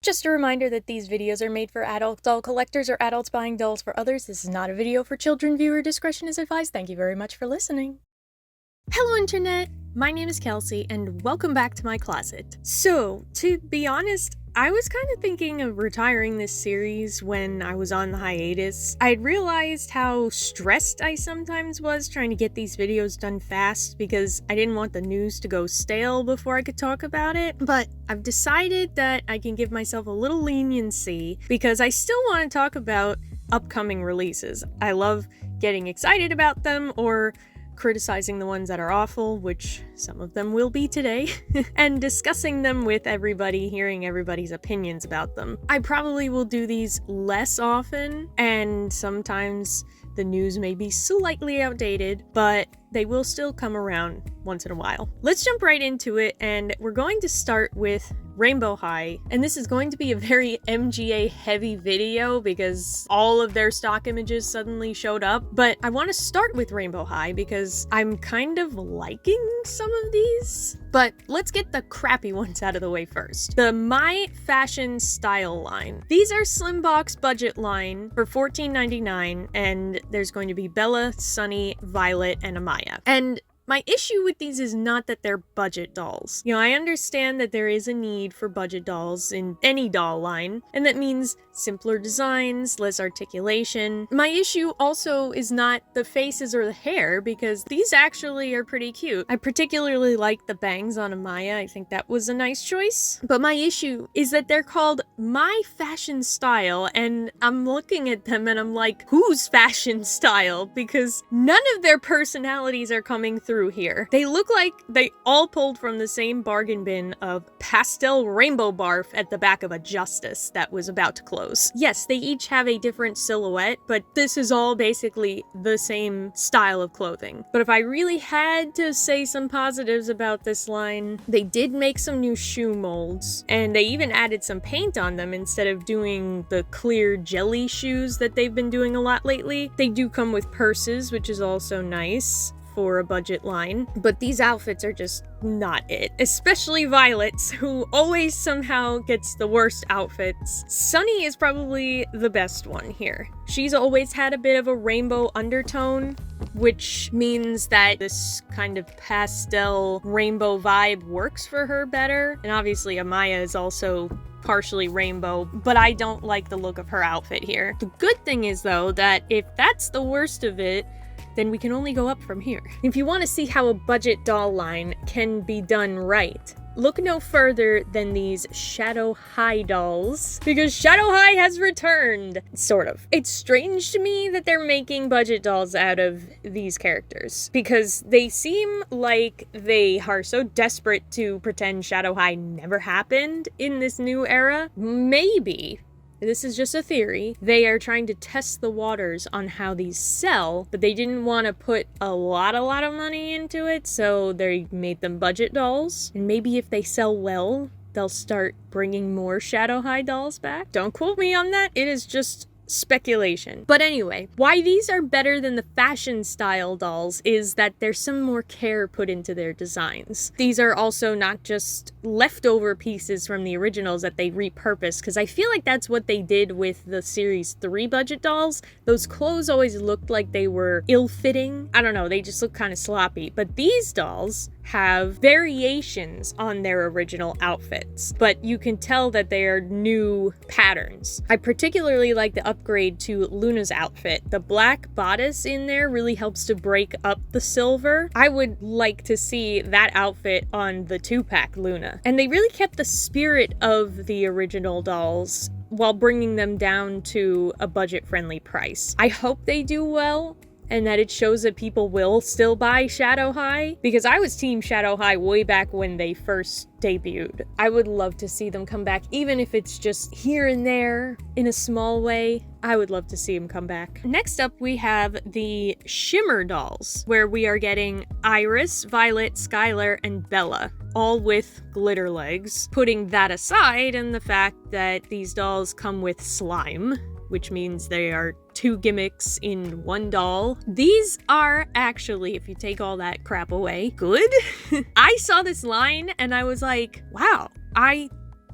Just a reminder that these videos are made for adult doll collectors or adults buying dolls for others. This is not a video for children. Viewer discretion is advised. Thank you very much for listening. Hello Internet! My name is Kelsey and welcome back to my closet. So, to be honest, I was kind of thinking of retiring this series when I was on the hiatus. I had realized how stressed I sometimes was trying to get these videos done fast because I didn't want the news to go stale before I could talk about it. But I've decided that I can give myself a little leniency because I still want to talk about upcoming releases. I love getting excited about them or criticizing the ones that are awful, which some of them will be today, and discussing them with everybody, hearing everybody's opinions about them. I probably will do these less often, and sometimes the news may be slightly outdated, but they will still come around once in a while. Let's jump right into it, and we're going to start with Rainbow High, and this is going to be a very MGA heavy video because all of their stock images suddenly showed up, but I want to start with Rainbow High because I'm kind of liking some of these. But let's get the crappy ones out of the way first. The My Fashion Style line. These are Slim Box budget line for $14.99, and there's going to be Bella, Sunny, Violet, and Amaya. And my issue with these is not that they're budget dolls. You know, I understand that there is a need for budget dolls in any doll line, and that means simpler designs, less articulation. My issue also is not the faces or the hair, because these actually are pretty cute. I particularly like the bangs on Amaya. I think that was a nice choice. But my issue is that they're called My Fashion Style, and I'm looking at them and I'm like, whose fashion style? Because none of their personalities are coming through here. They look like they all pulled from the same bargain bin of pastel rainbow barf at the back of a Justice that was about to close. Yes, they each have a different silhouette, but this is all basically the same style of clothing. But if I really had to say some positives about this line, they did make some new shoe molds, and they even added some paint on them instead of doing the clear jelly shoes that they've been doing a lot lately. They do come with purses, which is also nice for a budget line, but these outfits are just not it. Especially Violet's, who always somehow gets the worst outfits. Sunny is probably the best one here. She's always had a bit of a rainbow undertone, which means that this kind of pastel rainbow vibe works for her better. And obviously Amaya is also partially rainbow, but I don't like the look of her outfit here. The good thing is though that if that's the worst of it, then we can only go up from here. If you want to see how a budget doll line can be done right, look no further than these Shadow High dolls, because Shadow High has returned, sort of. It's strange to me that they're making budget dolls out of these characters, because they seem like they are so desperate to pretend Shadow High never happened in this new era. Maybe, this is just a theory, they are trying to test the waters on how these sell, but they didn't want to put a lot of money into it, so they made them budget dolls. And maybe if they sell well, they'll start bringing more Shadow High dolls back. Don't quote me on that, it is just speculation. But anyway, why these are better than the fashion style dolls is that there's some more care put into their designs. These are also not just leftover pieces from the originals that they repurposed, because I feel like that's what they did with the Series 3 budget dolls. Those clothes always looked like they were ill-fitting. I don't know, they just look kind of sloppy. But these dolls have variations on their original outfits, but you can tell that they are new patterns. I particularly like the upgrade to Luna's outfit. The black bodice in there really helps to break up the silver. I would like to see that outfit on the 2-pack Luna. And they really kept the spirit of the original dolls while bringing them down to a budget-friendly price. I hope they do well, and that it shows that people will still buy Shadow High, because I was Team Shadow High way back when they first debuted. I would love to see them come back, even if it's just here and there in a small way. I would love to see them come back. Next up, we have the Shimmer dolls, where we are getting Iris, Violet, Skylar, and Bella, all with glitter legs. Putting that aside, and the fact that these dolls come with slime, which means they are 2 gimmicks in one doll. These are actually, if you take all that crap away, good. I saw this line and I was like, wow, I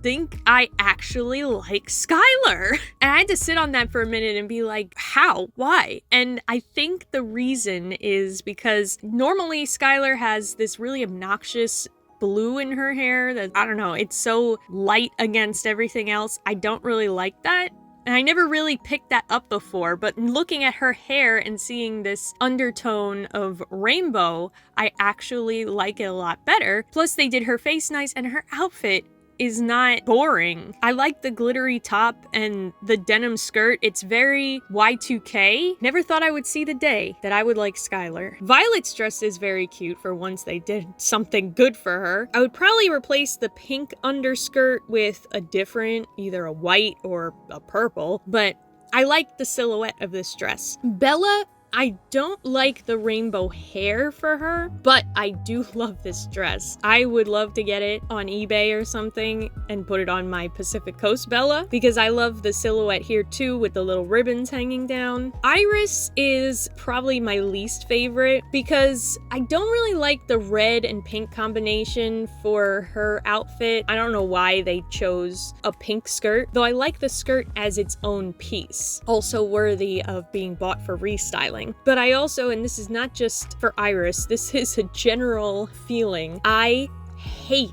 think I actually like Skylar. And I had to sit on that for a minute and be like, how? Why? And I think the reason is because normally Skylar has this really obnoxious blue in her hair that, I don't know, it's so light against everything else. I don't really like that. And I never really picked that up before, but looking at her hair and seeing this undertone of rainbow, I actually like it a lot better. Plus they did her face nice and her outfit is not boring. I like the glittery top and the denim skirt. It's very Y2K. Never thought I would see the day that I would like Skylar. Violet's dress is very cute for once they did something good for her. I would probably replace the pink underskirt with a different, either a white or a purple, but I like the silhouette of this dress. Bella, I don't like the rainbow hair for her, but I do love this dress. I would love to get it on eBay or something and put it on my Pacific Coast Bella because I love the silhouette here too with the little ribbons hanging down. Iris is probably my least favorite because I don't really like the red and pink combination for her outfit. I don't know why they chose a pink skirt, though I like the skirt as its own piece. Also worthy of being bought for restyling. But I also, and this is not just for Iris, this is a general feeling, I hate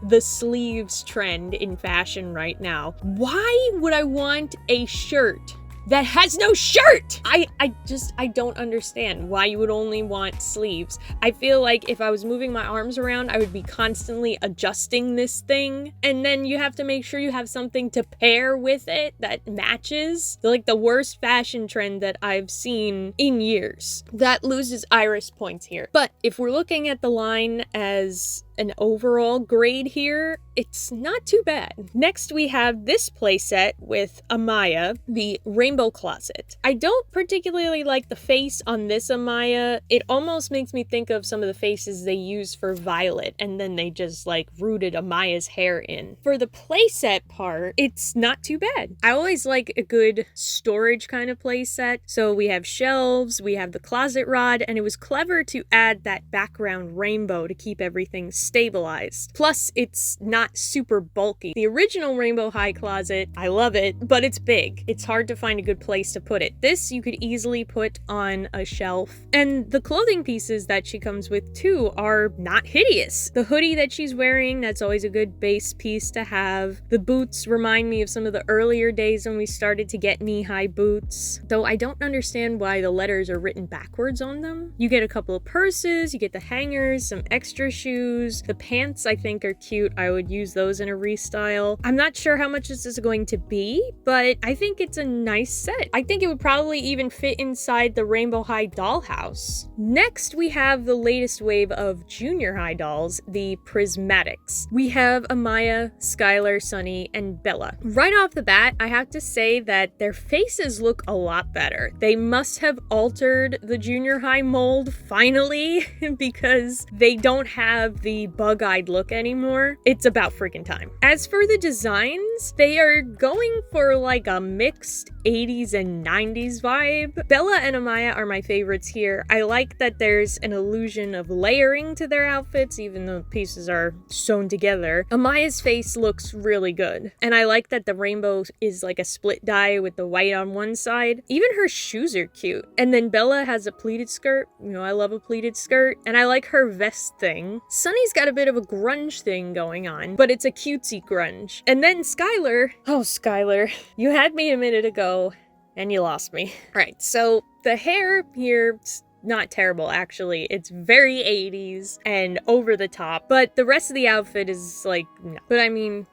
the sleeves trend in fashion right now. Why would I want a shirt that has no shirt? I don't understand why you would only want sleeves. I feel like if I was moving my arms around, I would be constantly adjusting this thing. And then you have to make sure you have something to pair with it that matches. Like the worst fashion trend that I've seen in years. That loses Iris points here. But if we're looking at the line as an overall grade here, it's not too bad. Next we have this playset with Amaya, the Rainbow Closet. I don't particularly like the face on this Amaya. It almost makes me think of some of the faces they use for Violet, and then they just like rooted Amaya's hair in. For the playset part, it's not too bad. I always like a good storage kind of playset. So we have shelves, we have the closet rod, and it was clever to add that background rainbow to keep everything stabilized. Plus, it's not super bulky. The original Rainbow High Closet, I love it, but it's big. It's hard to find a good place to put it. This you could easily put on a shelf. And the clothing pieces that she comes with too are not hideous. The hoodie that she's wearing, that's always a good base piece to have. The boots remind me of some of the earlier days when we started to get knee-high boots, though I don't understand why the letters are written backwards on them. You get a couple of purses, you get the hangers, some extra shoes. The pants I think are cute. I would use those in a restyle. I'm not sure how much this is going to be, but I think it's a nice set. I think it would probably even fit inside the Rainbow High dollhouse. Next, we have the latest wave of junior high dolls, the Prismatics. We have Amaya, Skylar, Sunny, and Bella. Right off the bat, I have to say that their faces look a lot better. They must have altered the junior high mold finally because they don't have the bug-eyed look anymore. It's about freaking time. As for the designs, they are going for like a mixed 80s and 90s vibe. Bella and Amaya are my favorites here. I like that there's an illusion of layering to their outfits, even though pieces are sewn together. Amaya's face looks really good. And I like that the rainbow is like a split dye with the white on one side. Even her shoes are cute. And then Bella has a pleated skirt. You know, I love a pleated skirt. And I like her vest thing. Sunny's got a bit of a grunge thing going on, but it's a cutesy grunge. And then Skylar. Oh, Skylar. You had me a minute ago, and you lost me. All right, so the hair here, not terrible actually. It's very 80s and over the top, but the rest of the outfit is like, no. But I mean,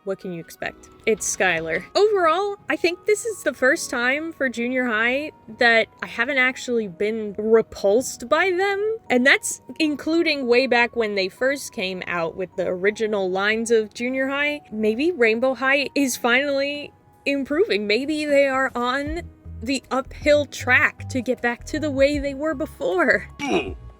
what can you expect? It's Skylar. Overall, I think this is the first time for junior high that I haven't actually been repulsed by them. And that's including way back when they first came out with the original lines of junior high. Maybe Rainbow High is finally improving. Maybe they are on the uphill track to get back to the way they were before.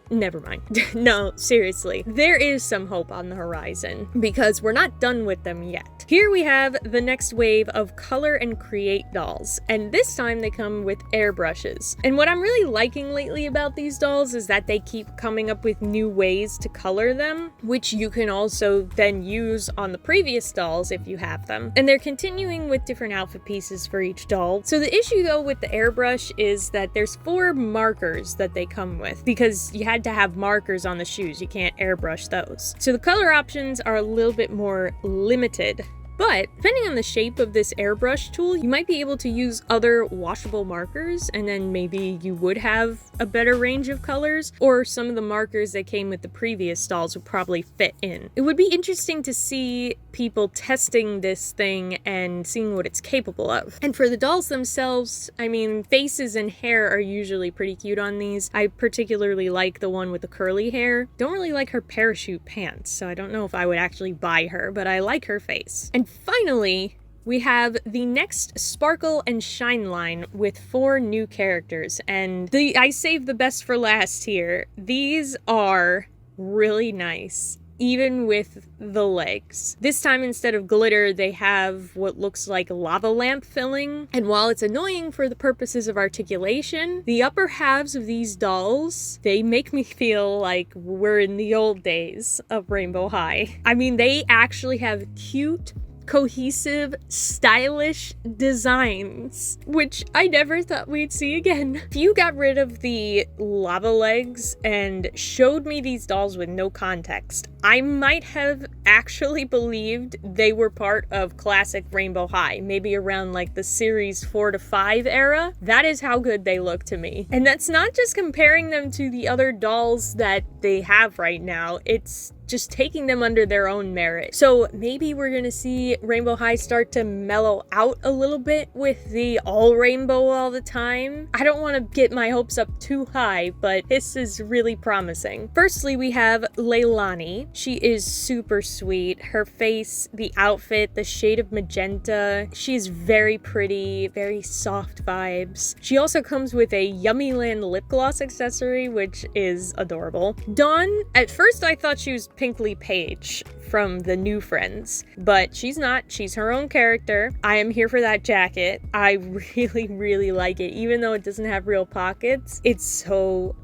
never mind. No, seriously. There is some hope on the horizon because we're not done with them yet. Here we have the next wave of color and create dolls, and this time they come with airbrushes. And what I'm really liking lately about these dolls is that they keep coming up with new ways to color them, which you can also then use on the previous dolls if you have them. And they're continuing with different outfit pieces for each doll. So the issue though with the airbrush is that there's 4 markers that they come with because you had to have markers on the shoes. You can't airbrush those. So the color options are a little bit more limited. But depending on the shape of this airbrush tool, you might be able to use other washable markers, and then maybe you would have a better range of colors, or some of the markers that came with the previous dolls would probably fit in. It would be interesting to see people testing this thing and seeing what it's capable of. And for the dolls themselves, I mean, faces and hair are usually pretty cute on these. I particularly like the one with the curly hair. Don't really like her parachute pants, so I don't know if I would actually buy her, but I like her face. And finally, we have the next Sparkle and Shine line with 4 new characters, and I saved the best for last here. These are really nice, even with the legs. This time, instead of glitter, they have what looks like lava lamp filling, and while it's annoying for the purposes of articulation, the upper halves of these dolls, they make me feel like we're in the old days of Rainbow High. I mean, they actually have cute, cohesive, stylish designs, which I never thought we'd see again. If you got rid of the lava legs and showed me these dolls with no context, I might have actually believed they were part of classic Rainbow High, maybe around like the series 4 to 5 era. That is how good they look to me. And that's not just comparing them to the other dolls that they have right now, it's just taking them under their own merit. So maybe we're gonna see Rainbow High start to mellow out a little bit with the all rainbow all the time. I don't want to get my hopes up too high, but this is really promising. Firstly, we have Leilani. She is super sweet. Her face, the outfit, the shade of magenta. She's very pretty, very soft vibes. She also comes with a Yummyland lip gloss accessory, which is adorable. Dawn, at first I thought she was Pinkly Paige from the New Friends, but she's not. She's her own character. I am here for that jacket. I really like it, even though it doesn't have real pockets. It's so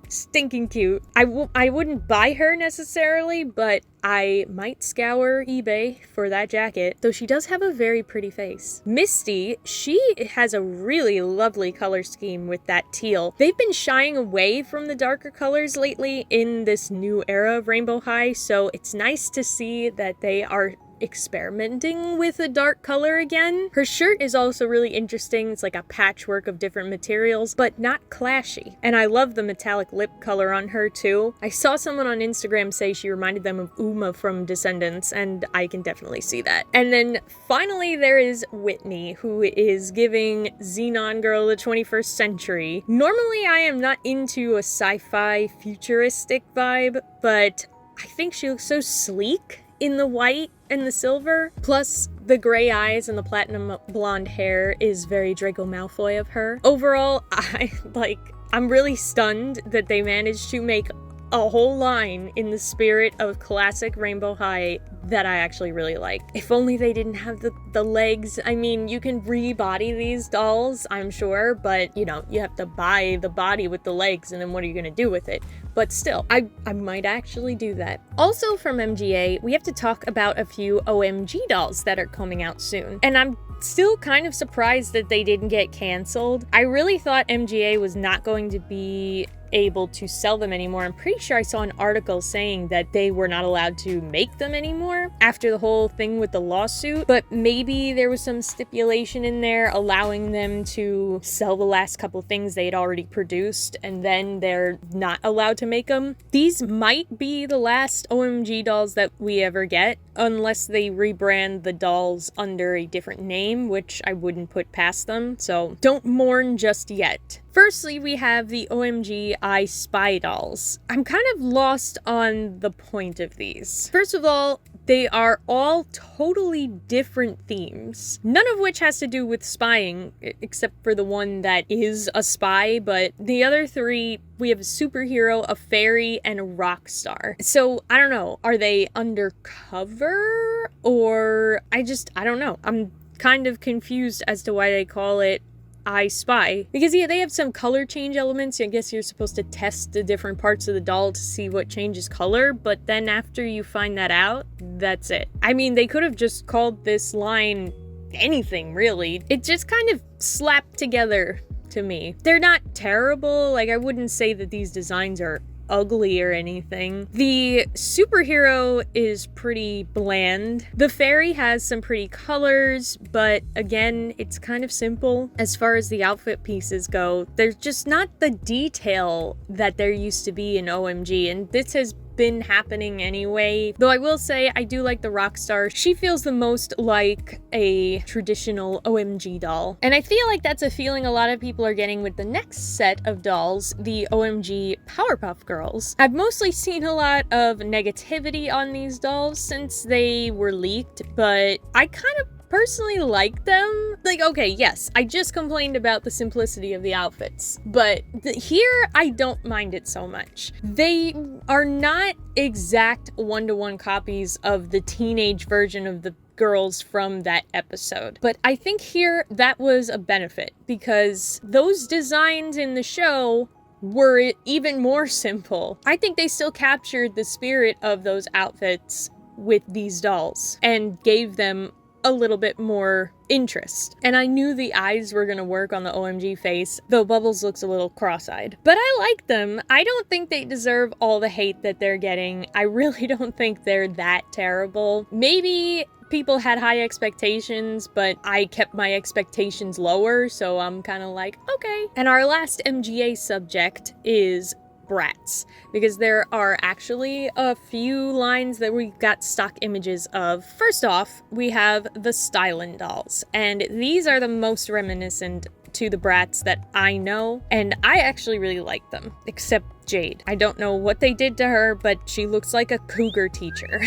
stinking cute. I wouldn't buy her necessarily, but I might scour eBay for that jacket, though she does have a very pretty face. Misty, she has a really lovely color scheme with that teal. They've been shying away from the darker colors lately in this new era of Rainbow High, so it's nice to see that they are experimenting with a dark color again. Her shirt is also really interesting. It's like a patchwork of different materials, but not clashy. And I love the metallic lip color on her too. I saw someone on Instagram say she reminded them of Uma from Descendants, and I can definitely see that. And then finally there is Whitney, who is giving Xenon Girl the 21st century. Normally I am not into a sci-fi futuristic vibe, but I think she looks so sleek in the white and the silver. Plus, the gray eyes and the platinum blonde hair is very Draco Malfoy of her. Overall, I'm really stunned that they managed to make a whole line in the spirit of classic Rainbow High that I actually really like. If only they didn't have the legs. I mean, you can rebody these dolls, I'm sure, but you know, you have to buy the body with the legs, and then what are you gonna do with it? But still, I might actually do that. Also from MGA, we have to talk about a few OMG dolls that are coming out soon. And I'm still kind of surprised that they didn't get canceled. I really thought MGA was not going to be able to sell them anymore. I'm pretty sure I saw an article saying that they were not allowed to make them anymore after the whole thing with the lawsuit, but maybe there was some stipulation in there allowing them to sell the last couple things they had already produced, and then they're not allowed to make them. These might be the last OMG dolls that we ever get, unless they rebrand the dolls under a different name, which I wouldn't put past them, so don't mourn just yet. Firstly, we have the OMG Eye Spy dolls. I'm kind of lost on the point of these. First of all, They are all totally different themes, none of which has to do with spying, except for the one that is a spy, but the other three, we have a superhero, a fairy, and a rock star. So, I don't know, are they undercover? Or, I don't know. I'm kind of confused as to why they call it Eye Spy. Because yeah, they have some color change elements. I guess you're supposed to test the different parts of the doll to see what changes color, but then after you find that out, that's it. I mean, they could have just called this line anything, really. It just kind of slapped together to me. They're not terrible. Like, I wouldn't say that these designs are ugly or anything. The superhero is pretty bland. The fairy has some pretty colors, but again, it's kind of simple. As far as the outfit pieces go, there's just not the detail that there used to be in OMG, and this has been happening anyway. Though I will say I do like the rock star. She feels the most like a traditional OMG doll. And I feel like that's a feeling a lot of people are getting with the next set of dolls, the OMG Powerpuff Girls. I've mostly seen a lot of negativity on these dolls since they were leaked, but I kind of personally like them. Like, okay, yes, I just complained about the simplicity of the outfits, but here I don't mind it so much. They are not exact one-to-one copies of the teenage version of the girls from that episode, but I think here that was a benefit because those designs in the show were even more simple. I think they still captured the spirit of those outfits with these dolls and gave them a little bit more interest. And I knew the eyes were gonna work on the OMG face, though Bubbles looks a little cross-eyed. But I like them. I don't think they deserve all the hate that they're getting. I really don't think they're that terrible. Maybe people had high expectations, but I kept my expectations lower, so I'm kind of like, okay. And our last MGA subject is Bratz, because there are actually a few lines that we got stock images of. First off, we have the Stylin dolls, and these are the most reminiscent to the Bratz that I know, and I actually really like them, except Jade. I don't know what they did to her, but she looks like a cougar teacher.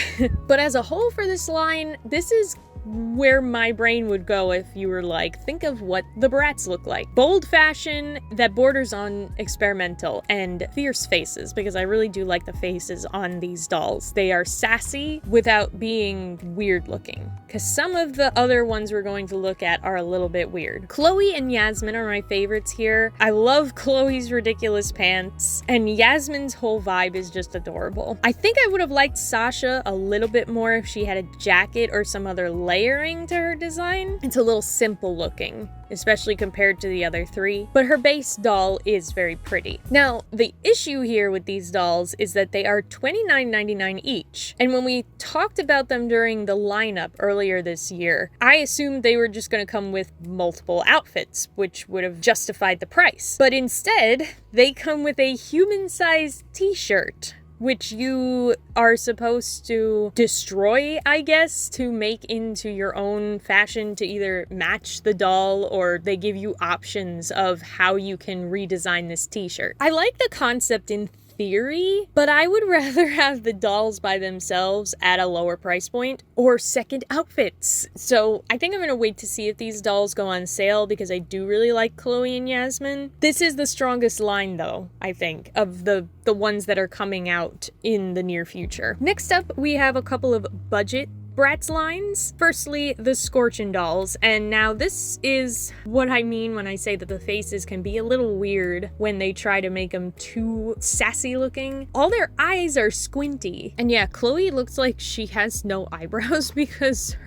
But as a whole for this line, this is where my brain would go if you were like, think of what the Bratz look like. Bold fashion that borders on experimental, and fierce faces, because I really do like the faces on these dolls. They are sassy without being weird looking, because some of the other ones we're going to look at are a little bit weird. Chloe and Yasmin are my favorites here. I love Chloe's ridiculous pants, and Yasmin's whole vibe is just adorable. I think I would have liked Sasha a little bit more if she had a jacket or some other layering to her design. It's a little simple looking, especially compared to the other three, but her base doll is very pretty. Now, the issue here with these dolls is that they are $29.99 each, and when we talked about them during the lineup earlier this year, I assumed they were just going to come with multiple outfits, which would have justified the price. But instead, they come with a human-sized t-shirt, which you are supposed to destroy, I guess, to make into your own fashion to either match the doll, or they give you options of how you can redesign this t-shirt. I like the concept in theory, but I would rather have the dolls by themselves at a lower price point or second outfits. So I think I'm gonna wait to see if these dolls go on sale, because I do really like Chloe and Yasmin. This is the strongest line though, I think, of the ones that are coming out in the near future. Next up, we have a couple of budget Bratz lines. Firstly, the Scorchin dolls, and now this is what I mean when I say that the faces can be a little weird when they try to make them too sassy looking. All their eyes are squinty, and yeah, Chloe looks like she has no eyebrows because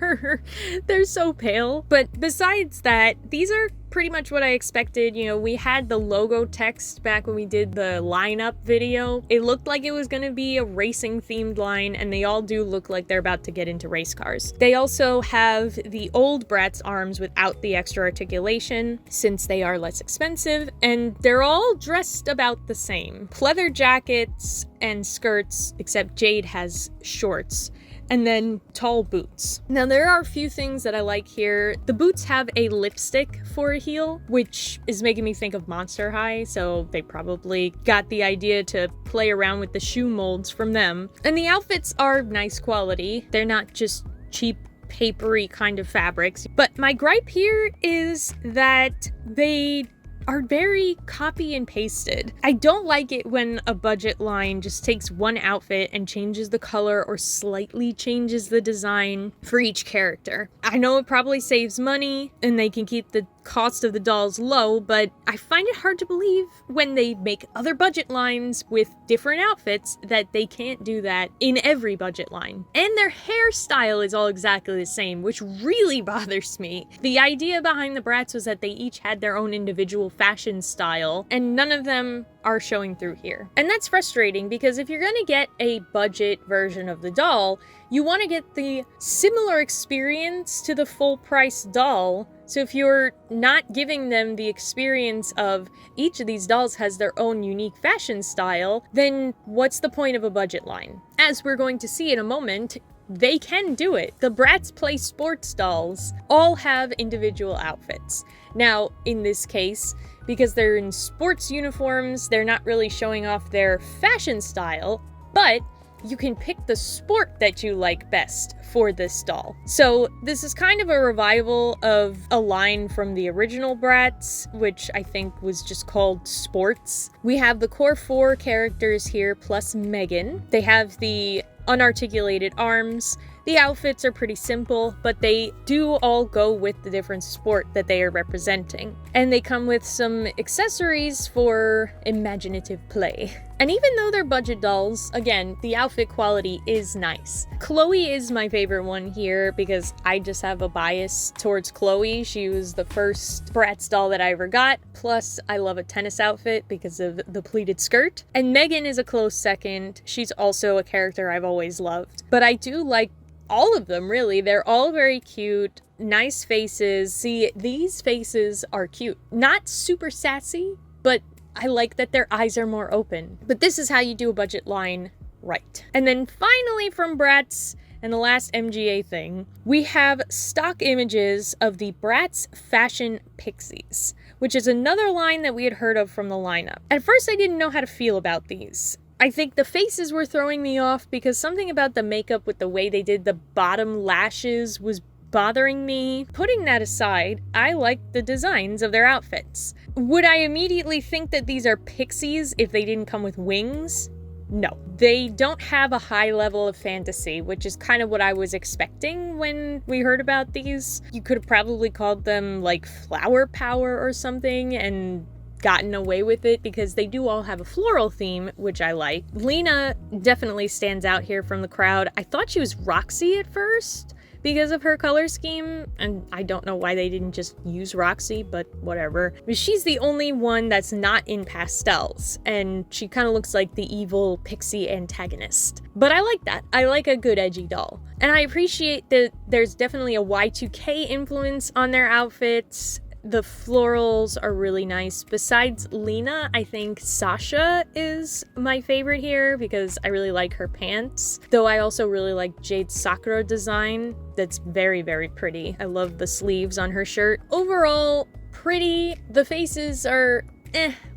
they're so pale. But besides that, these are pretty much what I expected. You know, we had the logo text back when we did the lineup video. It looked like it was gonna be a racing themed line, and they all do look like they're about to get into race cars. They also have the old Bratz arms without the extra articulation, since they are less expensive, and they're all dressed about the same. Pleather jackets and skirts, except Jade has shorts. and then tall boots. Now there are a few things that I like here. The boots have a lipstick for a heel, which is making me think of Monster High, so they probably got the idea to play around with the shoe molds from them. And the outfits are nice quality. They're not just cheap, papery kind of fabrics. But my gripe here is that they are very copy and pasted. I don't like it when a budget line just takes one outfit and changes the color or slightly changes the design for each character. I know it probably saves money and they can keep the cost of the dolls low, but I find it hard to believe when they make other budget lines with different outfits that they can't do that in every budget line. And their hairstyle is all exactly the same, which really bothers me. The idea behind the Bratz was that they each had their own individual fashion style, and none of them are showing through here. And that's frustrating because if you're gonna get a budget version of the doll, you want to get the similar experience to the full price doll. So if you're not giving them the experience of each of these dolls has their own unique fashion style, then what's the point of a budget line? As we're going to see in a moment, they can do it. The Bratz Play Sportz dolls all have individual outfits. Now, in this case, because they're in sports uniforms, they're not really showing off their fashion style, but you can pick the sport that you like best for this doll. So this is kind of a revival of a line from the original Bratz, which I think was just called Sportz. We have the core 4 characters here plus Megan. They have the unarticulated arms. The outfits are pretty simple, but they do all go with the different sport that they are representing. And they come with some accessories for imaginative play. And even though they're budget dolls, again, the outfit quality is nice. Chloe is my favorite one here because I just have a bias towards Chloe. She was the first Bratz doll that I ever got. Plus, I love a tennis outfit because of the pleated skirt. And Megan is a close second. She's also a character I've always loved. But I do like all of them, really. They're all very cute, nice faces. See, these faces are cute. Not super sassy, but I like that their eyes are more open. But this is how you do a budget line right. And then finally from Bratz, and the last MGA thing, we have stock images of the Bratz Fashion Pixiez, which is another line that we had heard of from the lineup. At first, I didn't know how to feel about these. I think the faces were throwing me off because something about the makeup with the way they did the bottom lashes was bothering me. Putting that aside, I like the designs of their outfits. Would I immediately think that these are Pixiez if they didn't come with wings? No. They don't have a high level of fantasy, which is kind of what I was expecting when we heard about these. You could have probably called them like Flower Power or something and gotten away with it because they do all have a floral theme, which I like. Lena definitely stands out here from the crowd. I thought she was Roxy at first because of her color scheme, and I don't know why they didn't just use Roxy, but whatever. But she's the only one that's not in pastels, and she kind of looks like the evil pixie antagonist. But I like that. I like a good edgy doll. And I appreciate that there's definitely a Y2K influence on their outfits. The florals are really nice. Besides Lena, I think Sasha is my favorite here because I really like her pants. Though I also really like Jade's Sakura design. That's very, very pretty. I love the sleeves on her shirt. Overall, pretty. The faces are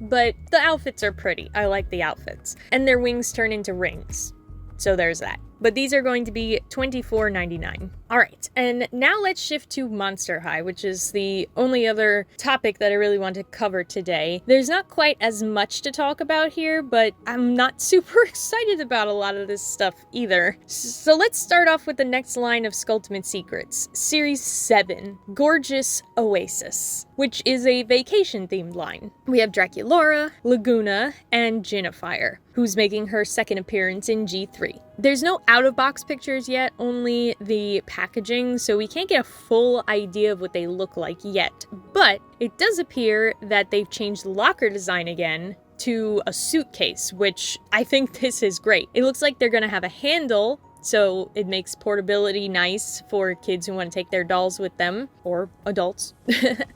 but the outfits are pretty. I like the outfits. And their wings turn into rings. So there's that. But these are going to be $24.99. All right, and now let's shift to Monster High, which is the only other topic that I really want to cover today. There's not quite as much to talk about here, but I'm not super excited about a lot of this stuff either. So let's start off with the next line of Skulltimate Secrets, Series 7, Gorgeous Oasis, which is a vacation-themed line. We have Draculaura, Laguna, and Ginafire, who's making her second appearance in G3. There's no out-of-box pictures yet, only the packaging, so we can't get a full idea of what they look like yet. But it does appear that they've changed the locker design again to a suitcase, which I think this is great. It looks like they're gonna have a handle so it makes portability nice for kids who want to take their dolls with them, or adults.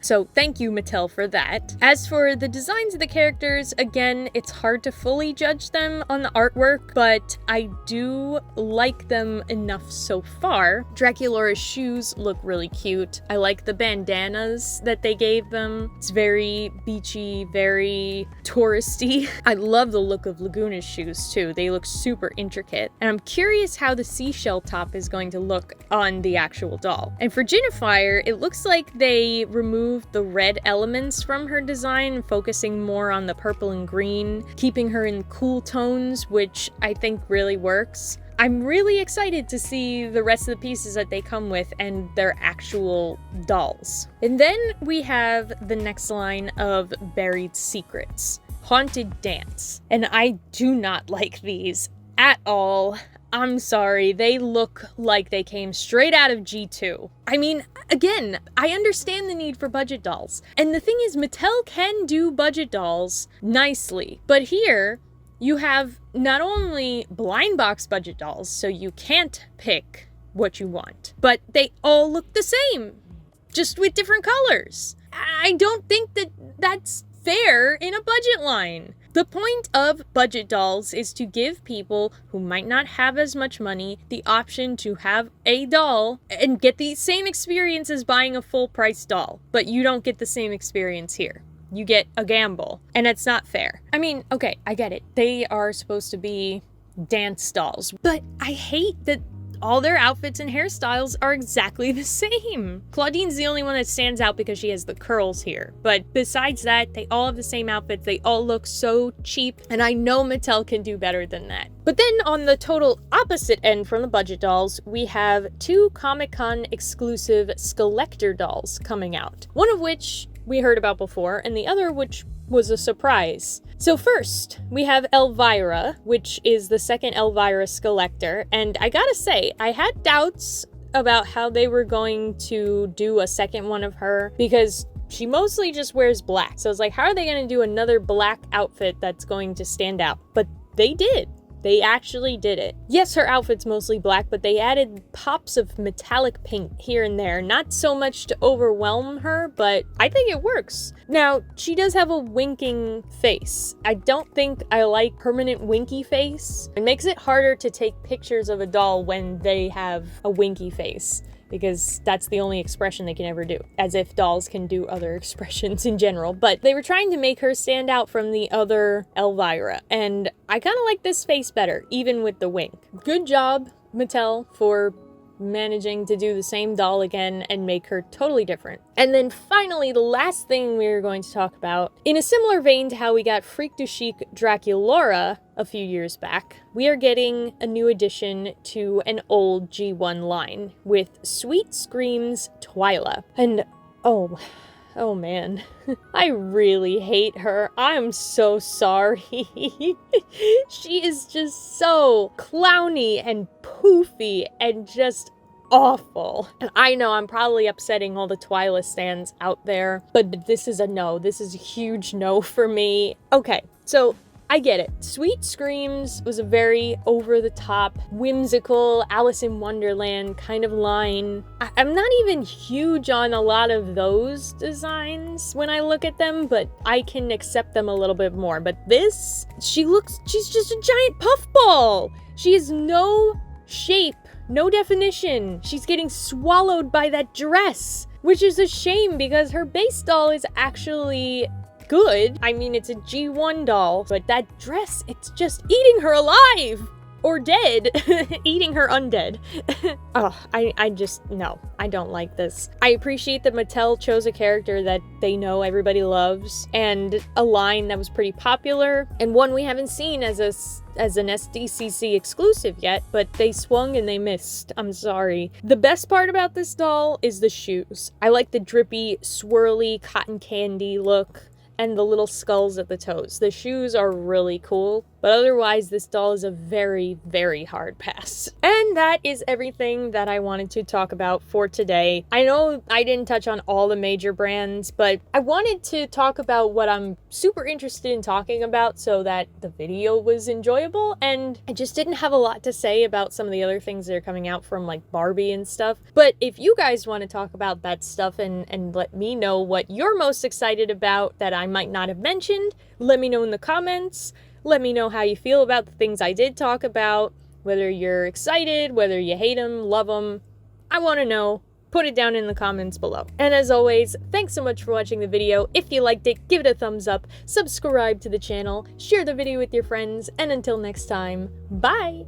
So thank you, Mattel, for that. As for the designs of the characters, again, it's hard to fully judge them on the artwork, but I do like them enough so far. Draculaura's shoes look really cute. I like the bandanas that they gave them. It's very beachy, very touristy. I love the look of Laguna's shoes too. They look super intricate. And I'm curious how the seashell top is going to look on the actual doll. And for Jennifer, it looks like they removed the red elements from her design, focusing more on the purple and green, keeping her in cool tones, which I think really works. I'm really excited to see the rest of the pieces that they come with and their actual dolls. And then we have the next line of Buried Secrets, Haunted Dance. And I do not like these at all. I'm sorry, they look like they came straight out of G2. I mean, again, I understand the need for budget dolls. And the thing is, Mattel can do budget dolls nicely. But here, you have not only blind box budget dolls, so you can't pick what you want, but they all look the same, just with different colors. I don't think that that's fair in a budget line. The point of budget dolls is to give people who might not have as much money the option to have a doll and get the same experience as buying a full price doll, but you don't get the same experience here. You get a gamble, and it's not fair. I mean, okay, I get it. They are supposed to be dance dolls, but I hate that all their outfits and hairstyles are exactly the same. Claudine's the only one that stands out because she has the curls here. But besides that, they all have the same outfits. They all look so cheap. And I know Mattel can do better than that. But then on the total opposite end from the budget dolls, we have 2 Comic-Con exclusive Skullector dolls coming out. One of which we heard about before, and the other which was a surprise. So first, we have Elvira, which is the second Elvira Skullector, and I gotta say, I had doubts about how they were going to do a second one of her, because she mostly just wears black. So I was like, how are they gonna do another black outfit that's going to stand out? But they did. They actually did it. Yes, her outfit's mostly black, but they added pops of metallic pink here and there. Not so much to overwhelm her, but I think it works. Now, she does have a winking face. I don't think I like permanent winky face. It makes it harder to take pictures of a doll when they have a winky face, because that's the only expression they can ever do, as if dolls can do other expressions in general. But they were trying to make her stand out from the other Elvira, and I kind of like this face better, even with the wink. Good job, Mattel, for managing to do the same doll again and make her totally different. And then finally, the last thing we're going to talk about, in a similar vein to how we got Freak du Chic Draculaura a few years back, we are getting a new addition to an old G1 line with Sweet Screams Twyla. And oh man, I really hate her. I'm so sorry. She is just so clowny and poofy and just awful. And I know I'm probably upsetting all the Twyla stans out there, but this is a no. This is a huge no for me. Okay, so I get it. Sweet Screams was a very over-the-top, whimsical, Alice in Wonderland kind of line. I'm not even huge on a lot of those designs when I look at them, but I can accept them a little bit more. But this, she's just a giant puffball. She has no shape, no definition. She's getting swallowed by that dress, which is a shame because her base doll is actually good. I mean, it's a G1 doll, but that dress, it's just eating her alive or dead. Eating her undead. Oh, no, I don't like this. I appreciate that Mattel chose a character that they know everybody loves and a line that was pretty popular and one we haven't seen as an SDCC exclusive yet, but they swung and they missed. I'm sorry. The best part about this doll is the shoes. I like the drippy, swirly cotton candy look and the little skulls at the toes. The shoes are really cool, But otherwise, this doll is a very, very hard pass. And that is everything that I wanted to talk about for today. I know I didn't touch on all the major brands, but I wanted to talk about what I'm super interested in talking about so that the video was enjoyable, and I just didn't have a lot to say about some of the other things that are coming out from like Barbie and stuff. But if you guys want to talk about that stuff and let me know what you're most excited about that I might not have mentioned, let me know in the comments. Let me know how you feel about the things I did talk about, whether you're excited, whether you hate them, love them. I want to know. Put it down in the comments below. And as always, thanks so much for watching the video. If you liked it, give it a thumbs up, subscribe to the channel, share the video with your friends, and until next time, bye!